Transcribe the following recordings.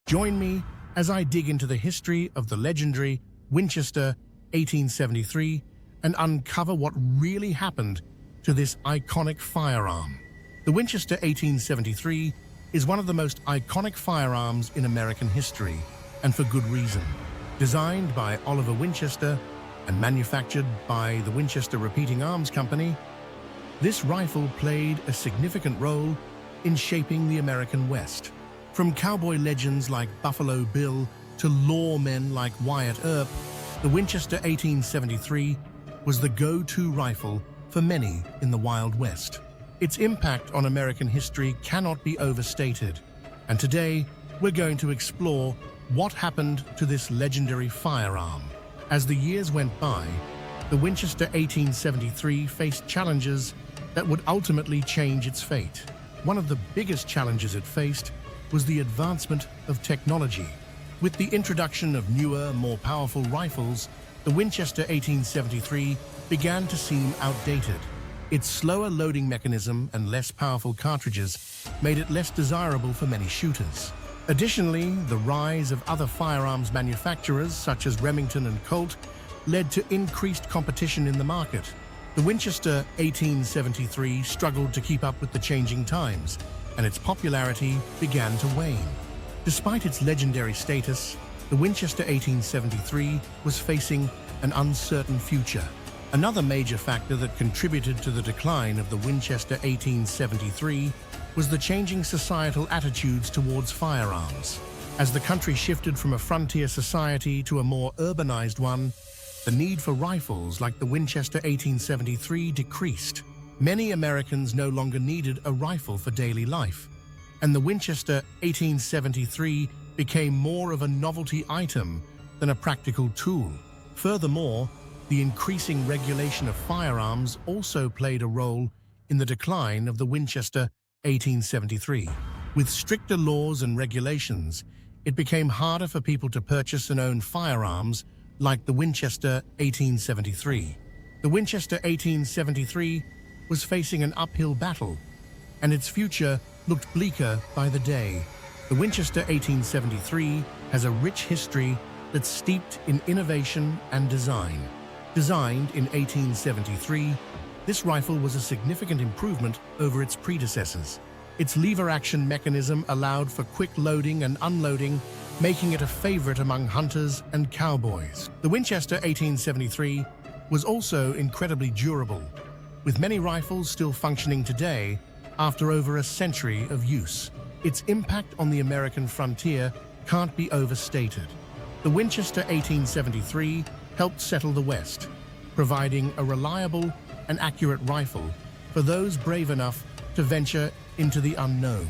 Join me as I dig into the history of the legendary Winchester 1873 and uncover what really happened to this iconic firearm. The Winchester 1873 is one of the most iconic firearms in American history, and for good reason. Designed by Oliver Winchester and manufactured by the Winchester Repeating Arms Company, this rifle played a significant role in shaping the American West. From cowboy legends like Buffalo Bill to lawmen like Wyatt Earp, the Winchester 1873 was the go-to rifle for many in the Wild West. Its impact on American history cannot be overstated, and today we're going to explore what happened to this legendary firearm. As the years went by, the Winchester 1873 faced challenges that would ultimately change its fate. One of the biggest challenges it faced was the advancement of technology. With the introduction of newer, more powerful rifles, the Winchester 1873 began to seem outdated. Its slower loading mechanism and less powerful cartridges made it less desirable for many shooters. Additionally, the rise of other firearms manufacturers such as Remington and Colt led to increased competition in the market. The Winchester 1873 struggled to keep up with the changing times, and its popularity began to wane. Despite its legendary status, the Winchester 1873 was facing an uncertain future. Another major factor that contributed to the decline of the Winchester 1873 was the changing societal attitudes towards firearms. As the country shifted from a frontier society to a more urbanized one, the need for rifles like the Winchester 1873 decreased. Many Americans no longer needed a rifle for daily life, and the Winchester 1873 became more of a novelty item than a practical tool. Furthermore, the increasing regulation of firearms also played a role in the decline of the Winchester 1873. With stricter laws and regulations, it became harder for people to purchase and own firearms like the Winchester 1873. The Winchester 1873 was facing an uphill battle, and its future looked bleaker by the day. The Winchester 1873 has a rich history that's steeped in innovation and design. Designed in 1873, this rifle was a significant improvement over its predecessors. Its lever-action mechanism allowed for quick loading and unloading, making it a favorite among hunters and cowboys. The Winchester 1873 was also incredibly durable, with many rifles still functioning today after over a century of use. Its impact on the American frontier can't be overstated. The Winchester 1873 helped settle the West, providing a reliable and accurate rifle for those brave enough to venture into the unknown.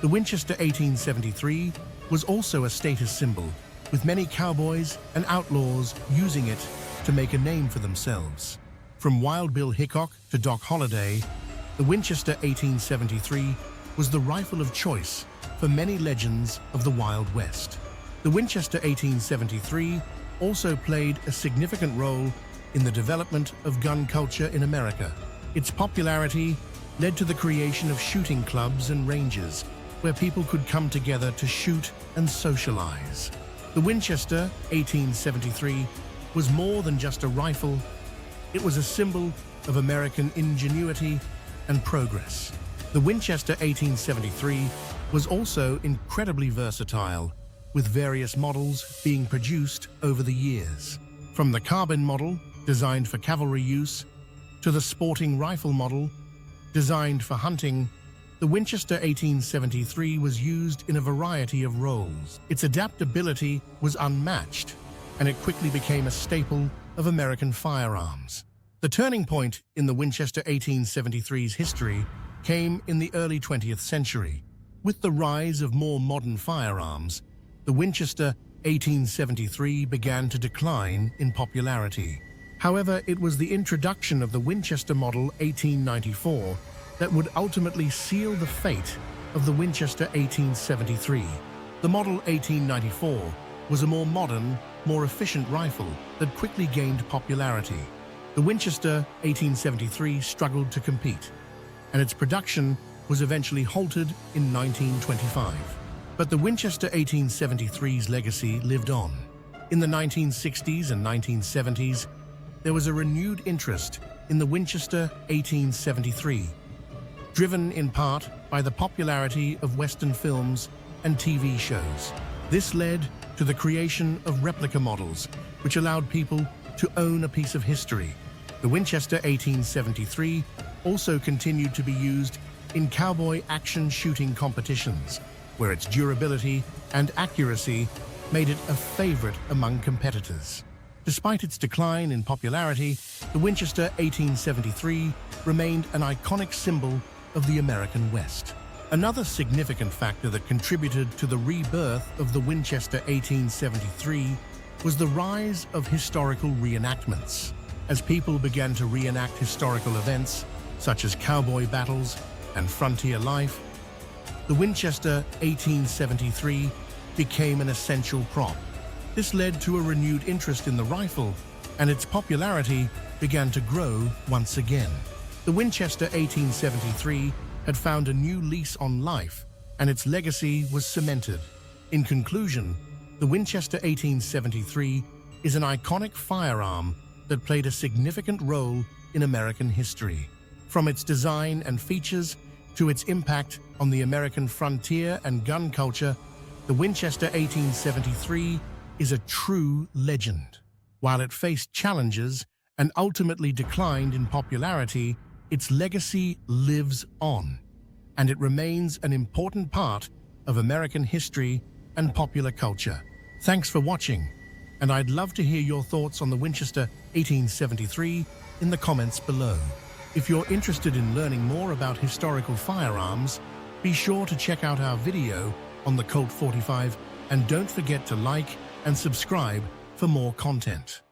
The Winchester 1873 was also a status symbol, with many cowboys and outlaws using it to make a name for themselves. From Wild Bill Hickok to Doc Holliday, the Winchester 1873 was the rifle of choice for many legends of the Wild West. The Winchester 1873 also played a significant role in the development of gun culture in America. Its popularity led to the creation of shooting clubs and ranges, where people could come together to shoot and socialize. The Winchester 1873 was more than just a rifle. It was a symbol of American ingenuity and progress. The Winchester 1873 was also incredibly versatile, with various models being produced over the years. From the carbine model, designed for cavalry use, to the sporting rifle model, designed for hunting, the Winchester 1873 was used in a variety of roles. Its adaptability was unmatched, and it quickly became a staple of American firearms. The turning point in the Winchester 1873's history came in the early 20th century. With the rise of more modern firearms, the Winchester 1873 began to decline in popularity. However, it was the introduction of the Winchester Model 1894 that would ultimately seal the fate of the Winchester 1873. The Model 1894 was a more modern, more efficient rifle that quickly gained popularity. The Winchester 1873 struggled to compete, and its production was eventually halted in 1925. But the Winchester 1873's legacy lived on. In the 1960s and 1970s, there was a renewed interest in the Winchester 1873, driven in part by the popularity of Western films and TV shows. This led to the creation of replica models, which allowed people to own a piece of history. The Winchester 1873 also continued to be used in cowboy action shooting competitions, where its durability and accuracy made it a favorite among competitors. Despite its decline in popularity, the Winchester 1873 remained an iconic symbol of the American West. Another significant factor that contributed to the rebirth of the Winchester 1873 was the rise of historical reenactments. As people began to reenact historical events, such as cowboy battles and frontier life, the Winchester 1873 became an essential prop. This led to a renewed interest in the rifle, and its popularity began to grow once again. The Winchester 1873 had found a new lease on life, and its legacy was cemented. In conclusion, the Winchester 1873 is an iconic firearm that played a significant role in American history. From its design and features to its impact on the American frontier and gun culture, the Winchester 1873 is a true legend. While it faced challenges and ultimately declined in popularity, its legacy lives on, and it remains an important part of American history and popular culture. Thanks for watching, and I'd love to hear your thoughts on the Winchester 1873 in the comments below. If you're interested in learning more about historical firearms, be sure to check out our video on the Colt 45, and don't forget to like and subscribe for more content.